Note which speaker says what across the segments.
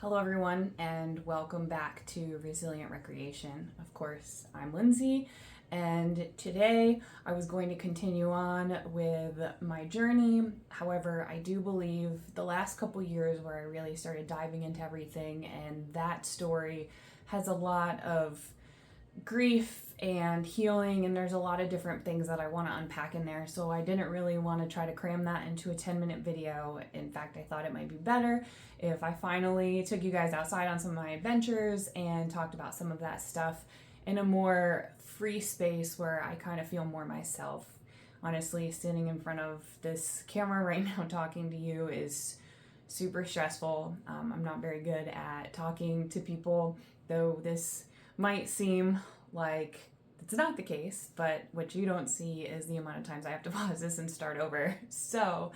Speaker 1: Hello, everyone, and welcome back to Resilient Recreation. Of course, I'm Lindsay, and today I was going to continue on with my journey. However, I do believe the last couple years where I really started diving into everything, and that story has a lot of grief and healing, and there's a lot of different things that I want to unpack in there. So I didn't really want to try to cram that into a 10-minute video. In fact, I thought it might be better if I finally took you guys outside on some of my adventures and talked about some of that stuff in a more free space where I kind of feel more myself. Honestly, standing in front of this camera right now talking to you is super stressful. I'm not very good at talking to people, though this might seem like it's not the case, but what you don't see is the amount of times I have to pause this and start over. So,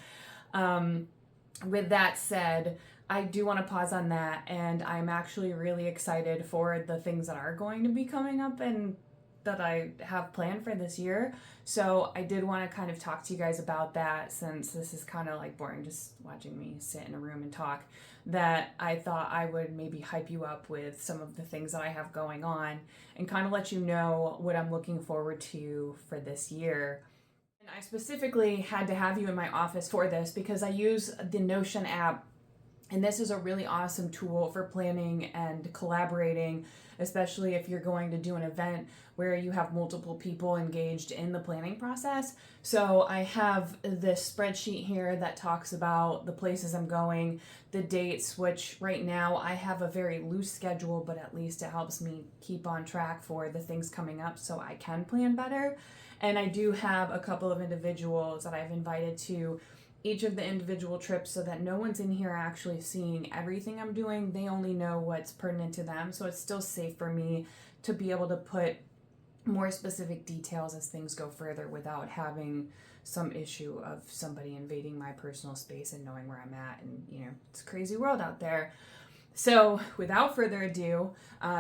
Speaker 1: with that said, I do want to pause on that, and I'm actually really excited for the things that are going to be coming up and that I have planned for this year. So I did want to kind of talk to you guys about that, since this is kind of like boring just watching me sit in a room and talk, that I thought I would maybe hype you up with some of the things that I have going on and kind of let you know what I'm looking forward to for this year. And I specifically had to have you in my office for this because I use the Notion app, and this is a really awesome tool for planning and collaborating, especially if you're going to do an event where you have multiple people engaged in the planning process. So I have this spreadsheet here that talks about the places I'm going, the dates, which right now I have a very loose schedule, but at least it helps me keep on track for the things coming up so I can plan better. And I do have a couple of individuals that I've invited to each of the individual trips so that no one's in here actually seeing everything I'm doing. They only know what's pertinent to them. So it's still safe for me to be able to put more specific details as things go further without having some issue of somebody invading my personal space and knowing where I'm at. And, it's a crazy world out there. So without further ado,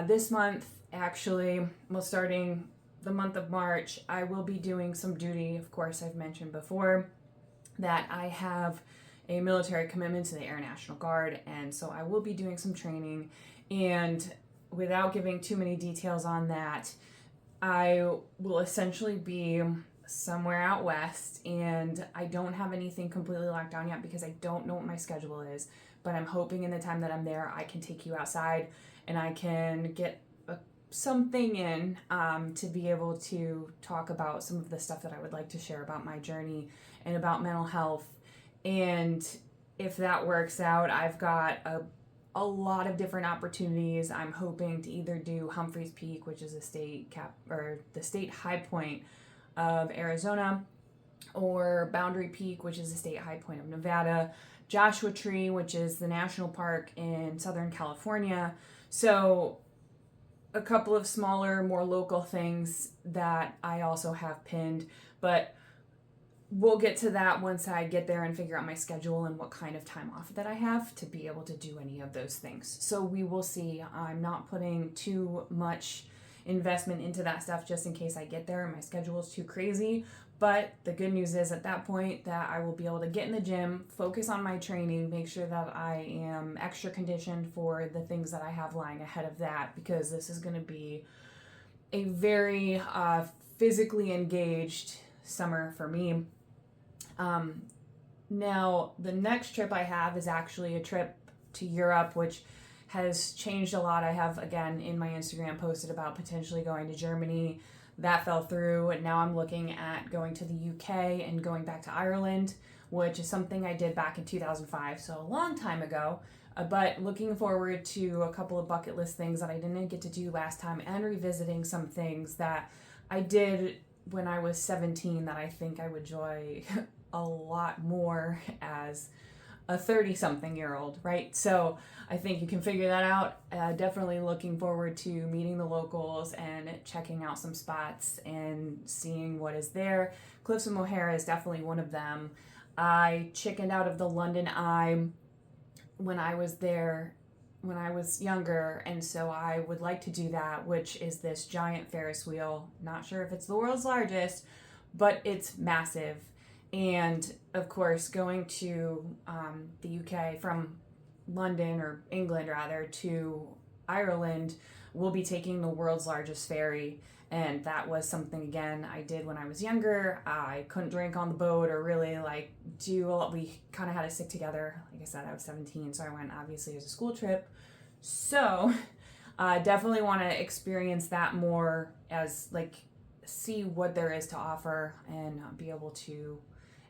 Speaker 1: this month, actually, well, starting the month of March, I will be doing some duty. Of course, I've mentioned before that I have a military commitment to the Air National Guard, and so I will be doing some training. And without giving too many details on that, I will essentially be somewhere out west, and I don't have anything completely locked down yet because I don't know what my schedule is, but I'm hoping in the time that I'm there I can take you outside and I can get something in to be able to talk about some of the stuff that I would like to share about my journey and about mental health. And if that works out, I've got a lot of different opportunities. I'm hoping to either do Humphreys Peak, which is a the state high point of Arizona, or Boundary Peak, which is the state high point of Nevada, Joshua Tree, which is the national park in Southern California. So a couple of smaller, more local things that I also have pinned, but we'll get to that once I get there and figure out my schedule and what kind of time off that I have to be able to do any of those things. So we will see. I'm not putting too much investment into that stuff just in case I get there and my schedule is too crazy. But the good news is at that point that I will be able to get in the gym, focus on my training, make sure that I am extra conditioned for the things that I have lying ahead of that, because this is going to be a very physically engaged summer for me. Now, the next trip I have is actually a trip to Europe, which has changed a lot. I have, again, in my Instagram posted about potentially going to Germany. That fell through, and now I'm looking at going to the UK and going back to Ireland, which is something I did back in 2005, so a long time ago. But looking forward to a couple of bucket list things that I didn't get to do last time, and revisiting some things that I did when I was 17 that I think I would enjoy a lot more as a 30-something-year-old, right? So I think you can figure that out. Definitely looking forward to meeting the locals and checking out some spots and seeing what is there. Cliffs of Moher is definitely one of them. I chickened out of the London Eye when I was there when I was younger, and so I would like to do that, which is this giant Ferris wheel. Not sure if it's the world's largest, but it's massive. And of course, going to the UK from London, or England rather, to Ireland, we'll be taking the world's largest ferry. And that was something, again, I did when I was younger. I couldn't drink on the boat or really like do a lot. We kind of had to stick together. Like I said, I was 17, so I went obviously as a school trip. So I definitely want to experience that more, as like see what there is to offer and be able to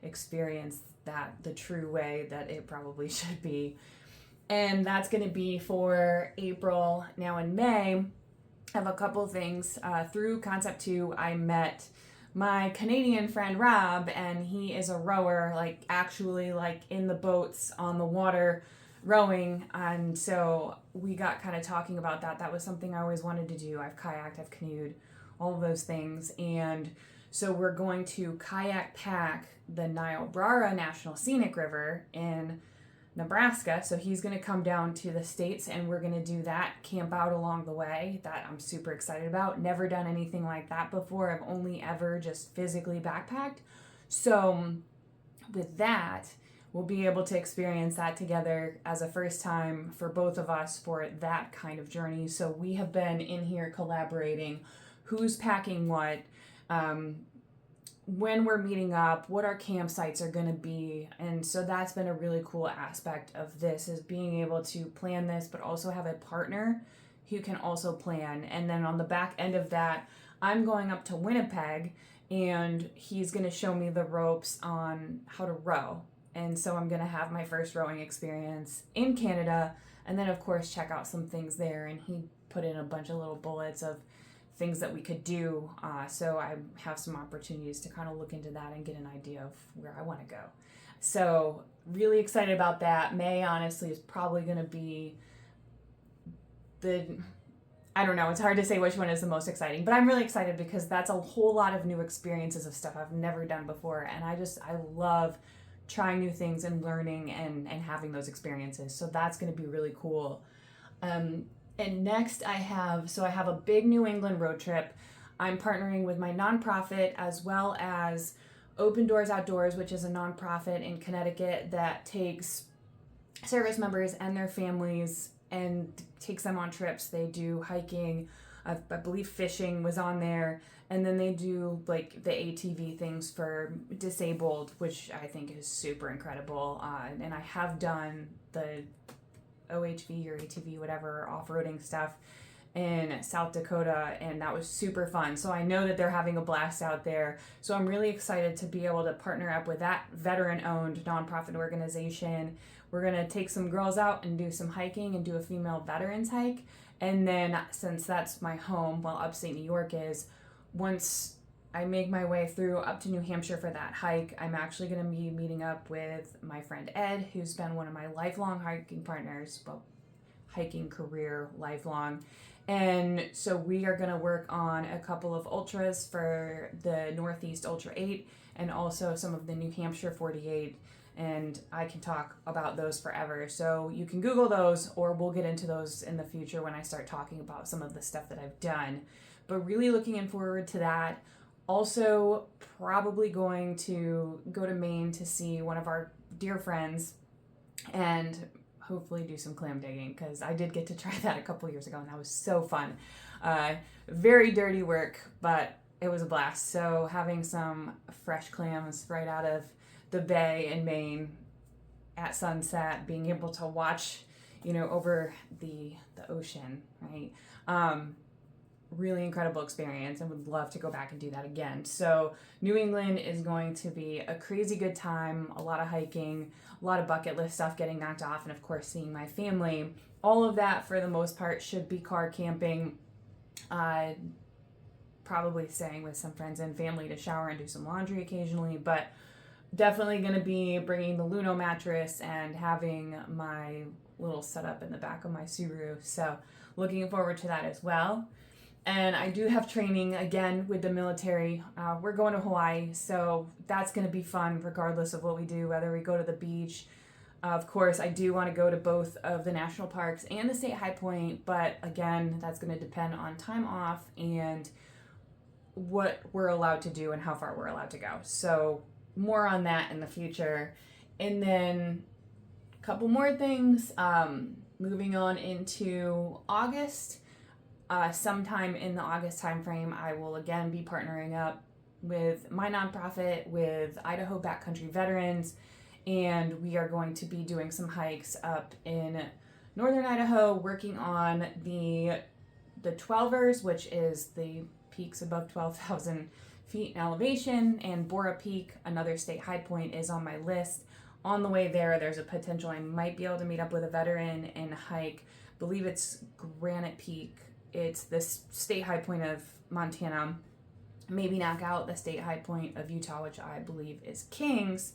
Speaker 1: experience that the true way that it probably should be. And that's going to be for April. Now in May, I have a couple things. Through Concept 2, I met my Canadian friend Rob, and he is a rower, like actually like in the boats on the water rowing. And so we got kind of talking about that. That was something I always wanted to do. I've kayaked, I've canoed, all of those things. And so we're going to kayak pack the Niobrara National Scenic River in Nebraska. So he's going to come down to the States, and we're going to do that, camp out along the way. That I'm super excited about. Never done anything like that before. I've only ever just physically backpacked. So with that, we'll be able to experience that together as a first time for both of us for that kind of journey. So we have been in here collaborating who's packing what, when we're meeting up, what our campsites are going to be. And so that's been a really cool aspect of this, is being able to plan this, but also have a partner who can also plan. And then on the back end of that, I'm going up to Winnipeg, and he's going to show me the ropes on how to row. And so I'm going to have my first rowing experience in Canada, and then of course check out some things there. And he put in a bunch of little bullets of things that we could do. So I have some opportunities to kind of look into that and get an idea of where I want to go. So really excited about that. May honestly is probably going to be I don't know, it's hard to say which one is the most exciting, but I'm really excited because that's a whole lot of new experiences of stuff I've never done before. And I love trying new things and learning and having those experiences. So that's going to be really cool. And next I have a big New England road trip. I'm partnering with my nonprofit as well as Open Doors Outdoors, which is a nonprofit in Connecticut that takes service members and their families and takes them on trips. They do hiking, I believe fishing was on there, and then they do like the ATV things for disabled, which I think is super incredible. And I have done the OHV or ATV, whatever, off-roading stuff in South Dakota, and that was super fun. So I know that they're having a blast out there. So I'm really excited to be able to partner up with that veteran-owned nonprofit organization. We're going to take some girls out and do some hiking and do a female veterans hike. And then since that's my home, well, upstate New York is, once I make my way through up to New Hampshire for that hike, I'm actually going to be meeting up with my friend Ed, who's been one of my lifelong hiking partners, well, hiking career lifelong. And so we are going to work on a couple of ultras for the Northeast Ultra 8 and also some of the New Hampshire 48. And I can talk about those forever. So you can Google those, or we'll get into those in the future when I start talking about some of the stuff that I've done. But really looking forward to that. Also, probably going to go to Maine to see one of our dear friends and hopefully do some clam digging, because I did get to try that a couple years ago and that was so fun. Very dirty work, but it was a blast. So having some fresh clams right out of the bay in Maine at sunset, being able to watch, over the ocean, right? Really incredible experience, and would love to go back and do that again. So New England is going to be a crazy good time, a lot of hiking, a lot of bucket list stuff getting knocked off, and of course seeing my family. All of that for the most part should be car camping, probably staying with some friends and family to shower and do some laundry occasionally, but definitely going to be bringing the Luno mattress and having my little setup in the back of my Subaru. So looking forward to that as well. And I do have training again with the military. We're going to Hawaii, so that's going to be fun regardless of what we do, whether we go to the beach. Of course, I do want to go to both of the national parks and the state high point, but again, that's going to depend on time off and what we're allowed to do and how far we're allowed to go. So more on that in the future. And then couple more things. Moving on into August, sometime in the August timeframe, I will again be partnering up with my nonprofit, with Idaho Backcountry Veterans, and we are going to be doing some hikes up in northern Idaho, working on the 12ers, which is the peaks above 12,000 feet in elevation, and Bora Peak, another state high point, is on my list. On the way there, there's a potential I might be able to meet up with a veteran and hike, I believe it's Granite Peak. It's the state high point of Montana. Maybe knock out the state high point of Utah, which I believe is Kings.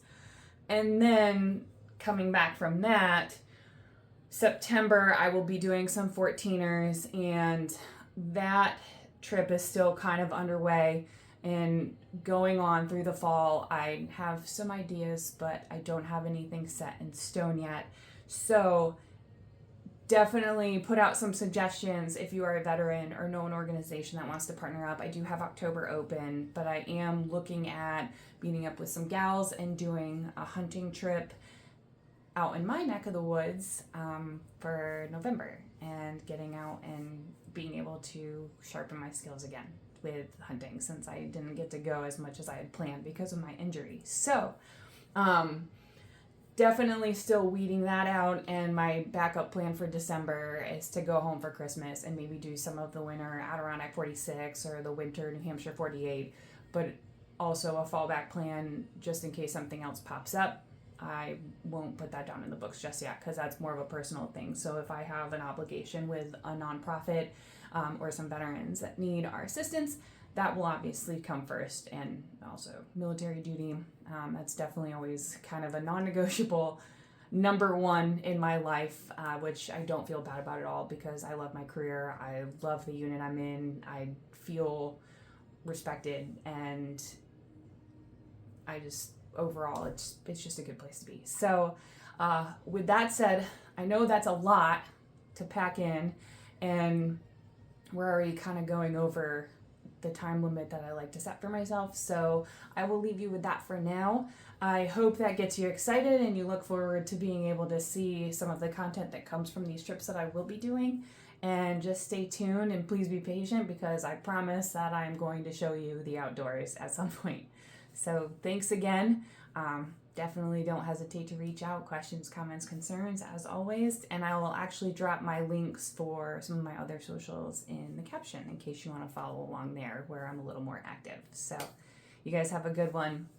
Speaker 1: And then coming back from that, September, I will be doing some 14ers, and that trip is still kind of underway and going on through the fall. I have some ideas, but I don't have anything set in stone yet. So definitely put out some suggestions if you are a veteran or know an organization that wants to partner up. I do have October open, but I am looking at meeting up with some gals and doing a hunting trip out in my neck of the woods for November, and getting out and being able to sharpen my skills again with hunting, since I didn't get to go as much as I had planned because of my injury. So definitely still weeding that out, and my backup plan for December is to go home for Christmas and maybe do some of the winter Adirondack 46 or the winter New Hampshire 48, but also a fallback plan just in case something else pops up. I won't put that down in the books just yet because that's more of a personal thing. So if I have an obligation with a nonprofit or some veterans that need our assistance, that will obviously come first. And also military duty, that's definitely always kind of a non-negotiable number one in my life, which I don't feel bad about at all because I love my career. I love the unit I'm in. I feel respected, and I just, overall, it's just a good place to be. So with that said, I know that's a lot to pack in, and we're already kind of going over the time limit that I like to set for myself. So I will leave you with that for now. I hope that gets you excited and you look forward to being able to see some of the content that comes from these trips that I will be doing. And just stay tuned and please be patient because I promise that I'm going to show you the outdoors at some point. So thanks again. Definitely don't hesitate to reach out, questions, comments, concerns, as always. And I will actually drop my links for some of my other socials in the caption in case you want to follow along there where I'm a little more active. So you guys have a good one.